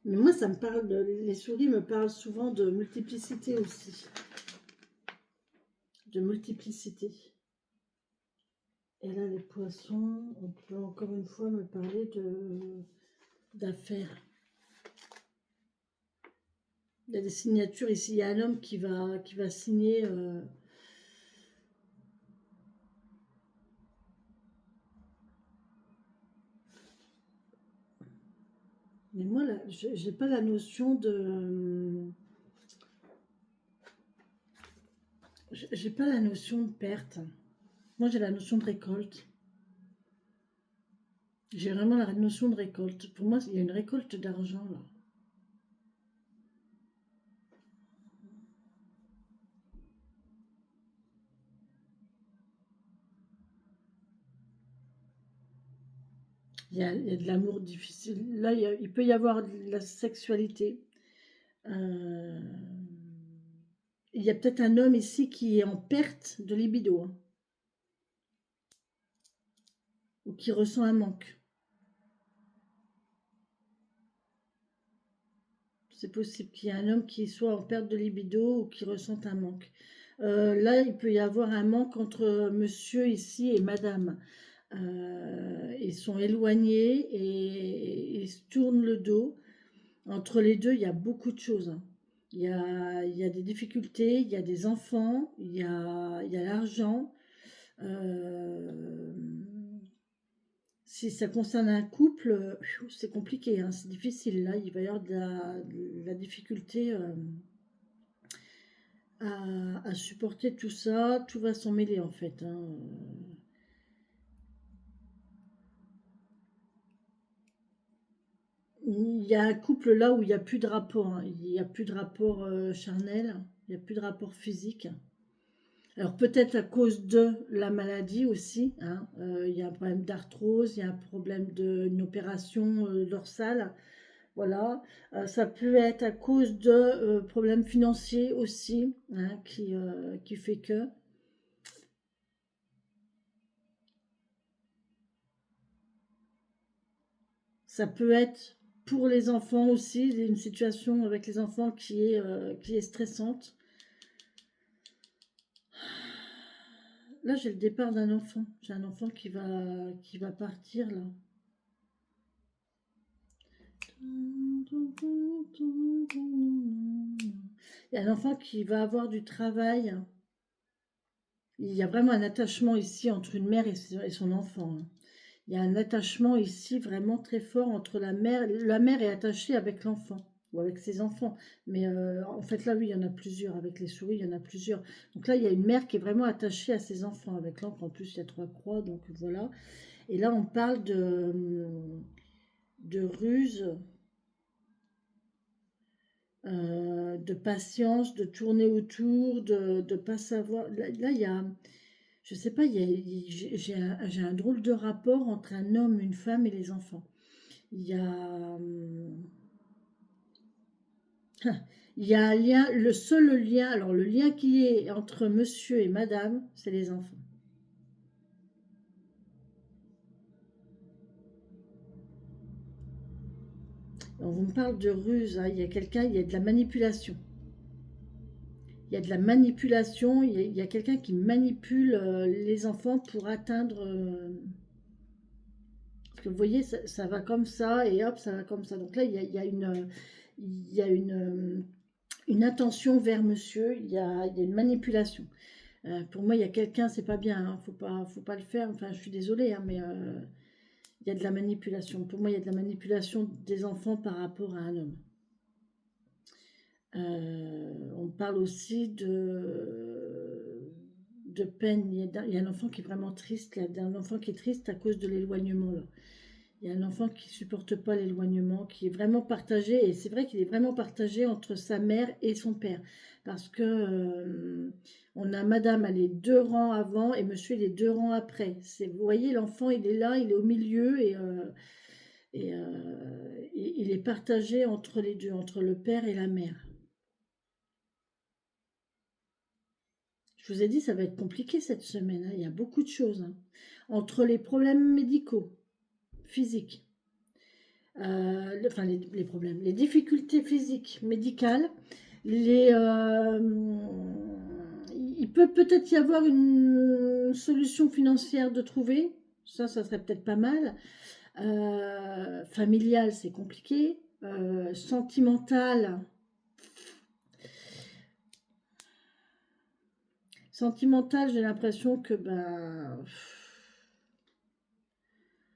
Mais moi, ça me parle les souris me parlent souvent de multiplicité aussi. De multiplicité. Et là, les poissons, on peut encore une fois me parler d'affaires. Il y a des signatures ici. Il y a un homme qui va signer. Mais moi, là, je n'ai pas la notion de... J'ai pas la notion de perte. Moi, j'ai la notion de récolte. J'ai vraiment la notion de récolte. Pour moi, il y a une récolte d'argent, là. Il y a de l'amour difficile. Là, il peut y avoir de la sexualité. Il y a peut-être un homme ici qui est en perte de libido, hein, ou qui ressent un manque. C'est possible qu'il y ait un homme qui soit en perte de libido ou qui ressente un manque. Là, il peut y avoir un manque entre monsieur ici et madame. Ils sont éloignés et ils se tournent le dos. Entre les deux, il y a beaucoup de choses, hein. Il y a des difficultés, il y a des enfants, il y a l'argent. Si ça concerne un couple, c'est compliqué, hein, c'est difficile. Là, il va y avoir de la difficulté à supporter tout ça. Tout va s'en mêler, en fait, hein. Il y a un couple là où il n'y a plus de rapport, hein. Il n'y a plus de rapport charnel, il n'y a plus de rapport physique. Alors peut-être à cause de la maladie aussi, hein, il y a un problème d'arthrose, il y a un problème d'une opération dorsale, voilà. Ça peut être à cause de problèmes financiers aussi, hein, qui fait que. Ça peut être pour les enfants aussi, une situation avec les enfants qui est stressante. Là, j'ai le départ d'un enfant. J'ai un enfant qui va partir là. Il y a un enfant qui va avoir du travail. Il y a vraiment un attachement ici entre une mère et son enfant, hein. Il y a un attachement ici vraiment très fort entre la mère. La mère est attachée avec l'enfant ou avec ses enfants. Mais en fait, là, oui, il y en a plusieurs. Avec les souris, il y en a plusieurs. Donc là, il y a une mère qui est vraiment attachée à ses enfants avec l'enfant. En plus, il y a 3 croix, donc voilà. Et là, on parle de ruse, de patience, de tourner autour, de ne pas savoir. Là, il y a, je sais pas, j'ai un drôle de rapport entre un homme, une femme et les enfants. Il y a, il y a un lien, le seul lien, alors le lien qui est entre monsieur et madame, c'est les enfants. On me parle de ruse, hein. Il y a quelqu'un, il y a de la manipulation. Il y a de la manipulation, il y a quelqu'un qui manipule les enfants pour atteindre. Parce que vous voyez, ça va comme ça et hop, ça va comme ça. Donc là, il y a une intention vers monsieur, il y a une manipulation. Pour moi, il y a quelqu'un, c'est pas bien, hein, faut pas le faire. Enfin, je suis désolée, hein, mais il y a de la manipulation. Pour moi, il y a de la manipulation des enfants par rapport à un homme. On parle aussi de peine. Il y a un enfant qui est vraiment triste. Il y a un enfant qui est triste à cause de l'éloignement, là. Il y a un enfant qui ne supporte pas l'éloignement, qui est vraiment partagé. Et c'est vrai qu'il est vraiment partagé entre sa mère et son père. Parce que on a madame, elle est 2 rangs avant et monsieur, il est 2 rangs après. Vous voyez, l'enfant, il est là, il est au milieu et il est partagé entre les deux, entre le père et la mère. Je vous ai dit, ça va être compliqué cette semaine, hein. Il y a beaucoup de choses, hein. Entre les problèmes médicaux, physiques, enfin les problèmes, les difficultés physiques, médicales, il peut peut-être y avoir une solution financière de trouver, ça serait peut-être pas mal. Familial, c'est compliqué. Sentimental, j'ai l'impression que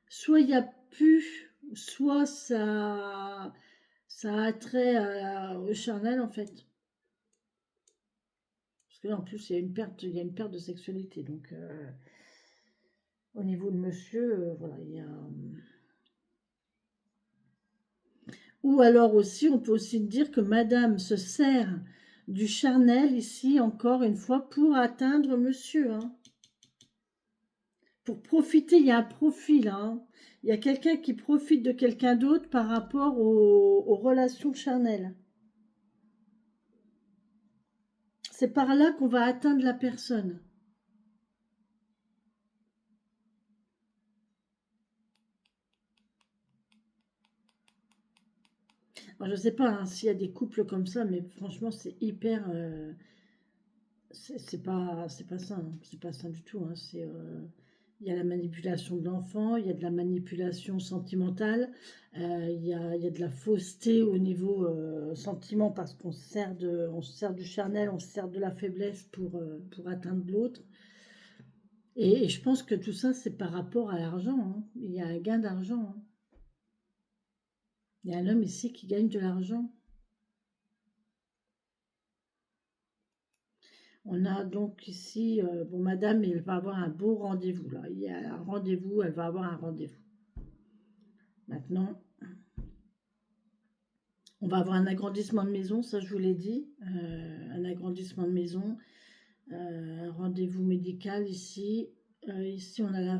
soit il n'y a plus, soit ça a trait au charnel en fait. Parce que là en plus il y a une perte de sexualité. Donc au niveau de monsieur, voilà, il y a. Ou alors aussi, on peut aussi dire que madame se sert du charnel ici, encore une fois, pour atteindre monsieur, hein. Pour profiter, il y a un profil, là, hein. Il y a quelqu'un qui profite de quelqu'un d'autre par rapport aux relations charnelles. C'est par là qu'on va atteindre la personne. Alors, je ne sais pas, hein, s'il y a des couples comme ça, mais franchement, c'est hyper. C'est pas ça, hein. C'est pas ça du tout, hein. Il y a la manipulation de l'enfant, il y a de la manipulation sentimentale, il y a de la fausseté au niveau sentiment parce on se sert du charnel, on se sert de la faiblesse pour atteindre l'autre. Et je pense que tout ça, c'est par rapport à l'argent, hein. Il y a un gain d'argent, hein. Il y a un homme ici qui gagne de l'argent. On a donc ici, bon, madame, elle va avoir un beau rendez-vous, là. Il y a un rendez-vous, elle va avoir un rendez-vous. Maintenant, on va avoir un agrandissement de maison, ça je vous l'ai dit. Un agrandissement de maison, un rendez-vous médical ici. Ici, on a la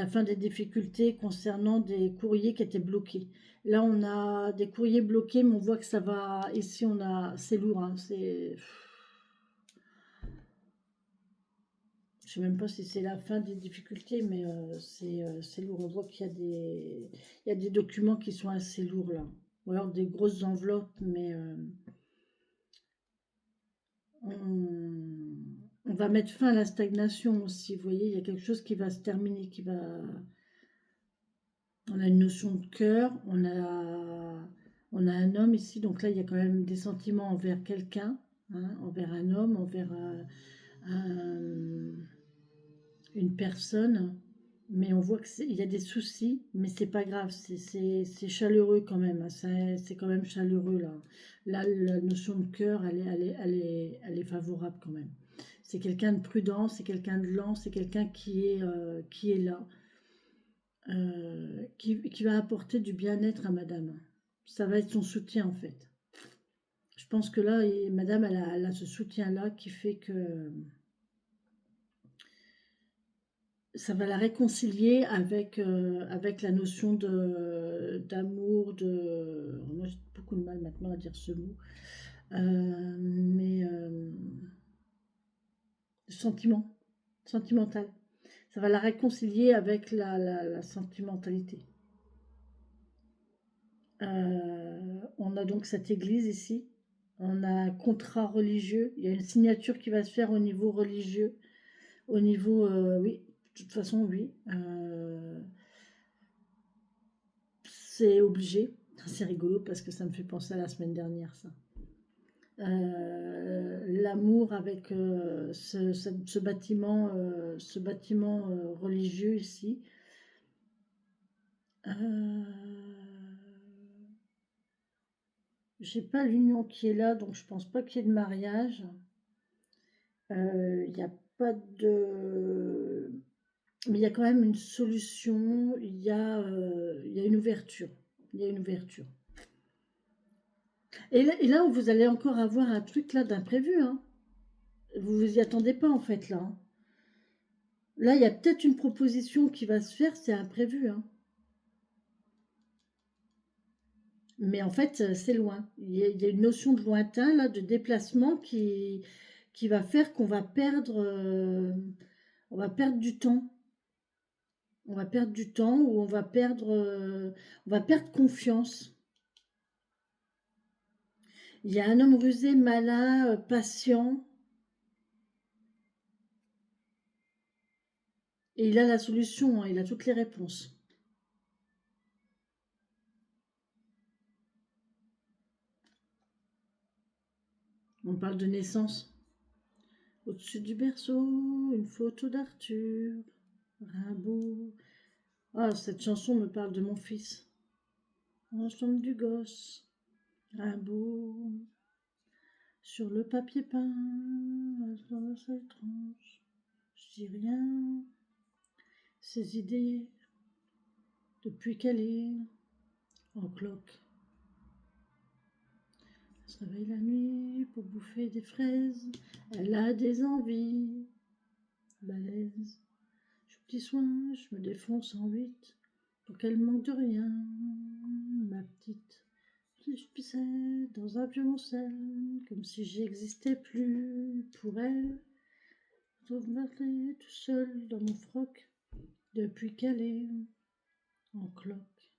fin des difficultés concernant des courriers qui étaient bloqués. Là, on a des courriers bloqués, mais on voit que ça va. Ici, on a. C'est lourd, hein, c'est. Je sais même pas si c'est la fin des difficultés, mais c'est lourd. On voit qu'il y a il y a des documents qui sont assez lourds là. Ou alors des grosses enveloppes, mais on va mettre fin à la stagnation aussi. Vous voyez, il y a quelque chose qui va se terminer, qui va. On a une notion de cœur, on a un homme ici, donc là il y a quand même des sentiments envers quelqu'un, hein, envers un homme, envers un- une personne, mais on voit qu'il y a des soucis, mais c'est pas grave, c'est chaleureux quand même, hein, c'est quand même chaleureux là. Là, la notion de cœur, elle est favorable quand même. C'est quelqu'un de prudent, c'est quelqu'un de lent, c'est quelqu'un qui est là, qui va apporter du bien-être à madame. Ça va être son soutien en fait. Je pense que là, madame, elle a ce soutien-là qui fait que ça va la réconcilier avec la notion d'amour, moi j'ai beaucoup de mal maintenant à dire ce mot, mais sentiment, sentimental. Ça va la réconcilier avec la sentimentalité. On a donc cette église ici. On a un contrat religieux. Il y a une signature qui va se faire au niveau religieux. Au niveau, oui, de toute façon, oui. C'est obligé. C'est rigolo parce que ça me fait penser à la semaine dernière, ça. L'amour avec ce bâtiment religieux ici. Euh, j'ai pas l'union qui est là, donc je pense pas qu'il y ait de mariage. Il n'y a pas de... Mais il y a quand même une solution, il y a une ouverture. Il y a une ouverture. Et là, vous allez encore avoir un truc là d'imprévu, hein. Vous vous y attendez pas en fait là, hein. Là, il y a peut-être une proposition qui va se faire, c'est imprévu, hein. Mais en fait, c'est loin. Il y a une notion de lointain là, de déplacement qui va faire on va perdre du temps. On va perdre du temps ou on va perdre confiance. Il y a un homme rusé, malin, patient, et il a la solution, hein, il a toutes les réponses. On parle de naissance. Au-dessus du berceau, une photo d'Arthur, Rimbaud. Ah, cette chanson me parle de mon fils. En la chambre du gosse, Rimbaud, sur le papier peint, dans la seule tranche. Je dis rien, ses idées, depuis qu'elle est en cloque. Elle se réveille la nuit pour bouffer des fraises. Elle a des envies balèzes. Je petit soin, je me défonce en 8 pour qu'elle manque de rien, ma petite. Si je pissais dans un violoncelle, comme si j'existais plus pour elle. Je trouve tout seul dans mon froc depuis qu'elle est en cloque.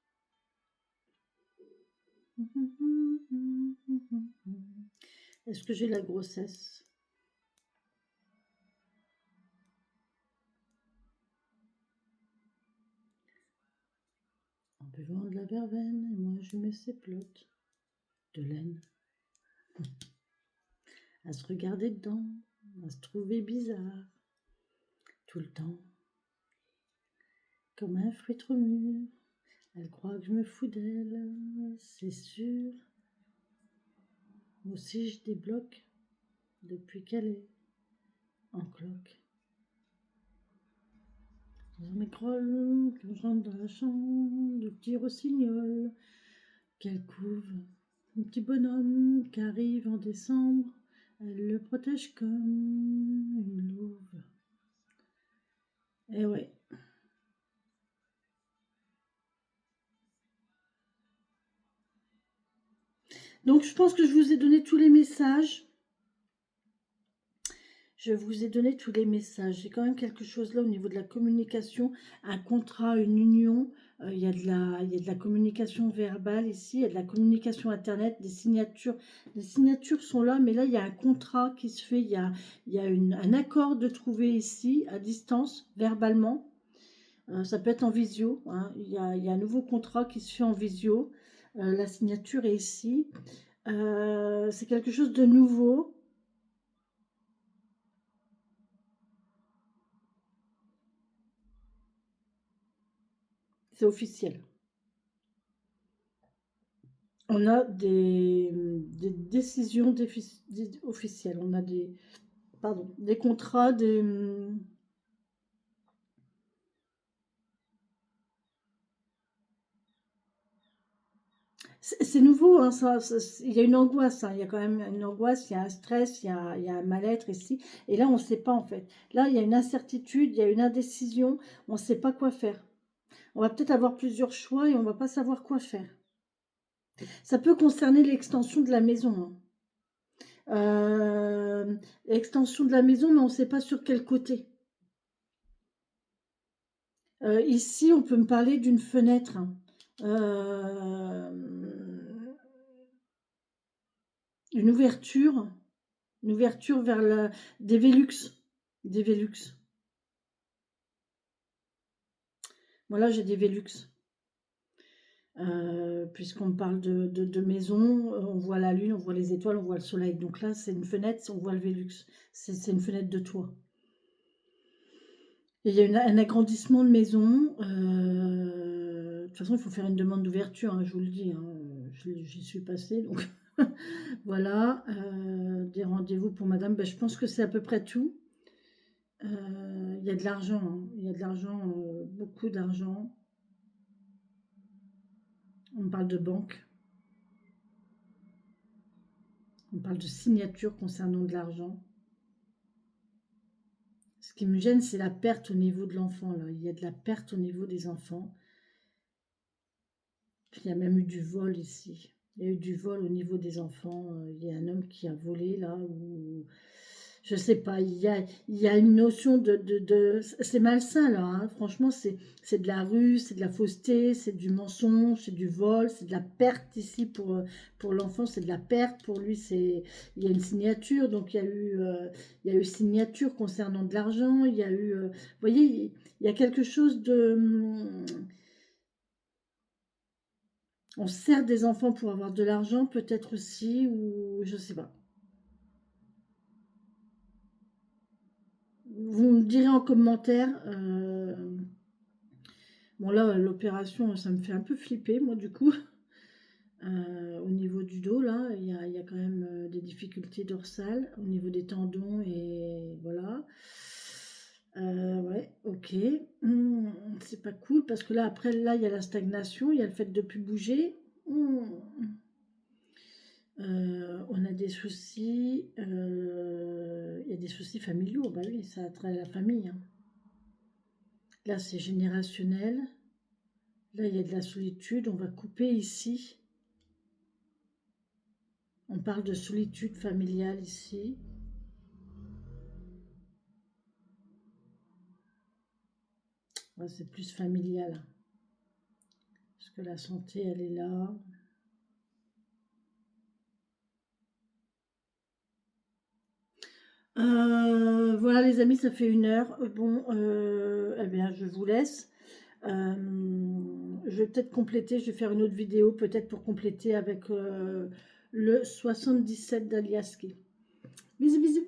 Est-ce que j'ai la grossesse? En buvant de la verveine, et moi je mets ses plottes de laine. À se regarder dedans, à se trouver bizarre. tout le temps, comme un fruit trop mûr. Elle croit que je me fous d'elle, c'est sûr. Moi aussi je débloque depuis qu'elle est en cloque. Dans mes grolles, quand je rentre dans la chambre, le petit rossignol qu'elle couve. Un petit bonhomme qui arrive en décembre, elle le protège comme une louve. Eh ouais. Donc je pense que je vous ai donné tous les messages. Je vous ai donné tous les messages. J'ai quand même quelque chose là au niveau de la communication, un contrat, une union. Il y a de la communication verbale ici, il y a de la communication internet, des signatures. Les signatures sont là, mais là il y a un contrat qui se fait, il y a un accord de trouver ici, à distance, verbalement. Ça peut être en visio, hein. Il y a un nouveau contrat qui se fait en visio. La signature est ici. C'est quelque chose de nouveau. C'est officiel. On a des décisions officielles. On a des contrats, c'est nouveau, hein, il y a une angoisse, hein, il y a quand même une angoisse, il y a un stress, il y a un mal-être ici. Et là, on ne sait pas en fait. Là, il y a une incertitude, il y a une indécision, on ne sait pas quoi faire. On va peut-être avoir plusieurs choix et on ne va pas savoir quoi faire. Ça peut concerner l'extension de la maison, hein. L'extension de la maison, mais on ne sait pas sur quel côté. Ici, on peut me parler d'une fenêtre, hein. Une ouverture vers des Velux. Des Velux. Voilà, j'ai des Velux. Puisqu'on me parle de maison, on voit la lune, on voit les étoiles, on voit le soleil. Donc là, c'est une fenêtre, on voit le Velux. C'est une fenêtre de toit. Et il y a un agrandissement de maison. De toute façon, il faut faire une demande d'ouverture, hein, je vous le dis, hein. J'y suis passée, donc voilà. Des rendez-vous pour madame. Ben, je pense que c'est à peu près tout. Il y a de l'argent, hein. Il y a de l'argent, beaucoup d'argent. On parle de banque. On parle de signature concernant de l'argent. Ce qui me gêne, c'est la perte au niveau de l'enfant, là. Il y a de la perte au niveau des enfants. Il y a même eu du vol ici. Il y a eu du vol au niveau des enfants. Il y a un homme qui a volé, là, ou je sais pas, il y a une notion c'est malsain là, hein. Franchement, c'est de la ruse, c'est de la fausseté, c'est du mensonge, c'est du vol, c'est de la perte ici pour l'enfant, c'est de la perte pour lui. Il y a une signature, donc il y a eu signature concernant de l'argent. Il y a eu, vous voyez, il y a quelque chose on sert des enfants pour avoir de l'argent, peut-être aussi, ou je sais pas. Vous me direz en commentaire. Bon là, l'opération, ça me fait un peu flipper, moi, du coup. Au niveau du dos, là, il y a quand même des difficultés dorsales au niveau des tendons et voilà. Ouais, ok. C'est pas cool parce que là, après, là, il y a la stagnation, il y a le fait de ne plus bouger. On a des soucis, il y a des soucis familiaux, bah oui, ça a trait à la famille, hein. Là, c'est générationnel. Là, il y a de la solitude. On va couper ici. On parle de solitude familiale ici. Ouais, c'est plus familial. Parce que la santé, elle est là. Voilà les amis, ça fait 1 heure. Bon, eh bien, je vous laisse. Je vais peut-être compléter, je vais faire une autre vidéo, peut-être pour compléter avec le 77 d'Aliaski. Bisous, bisous.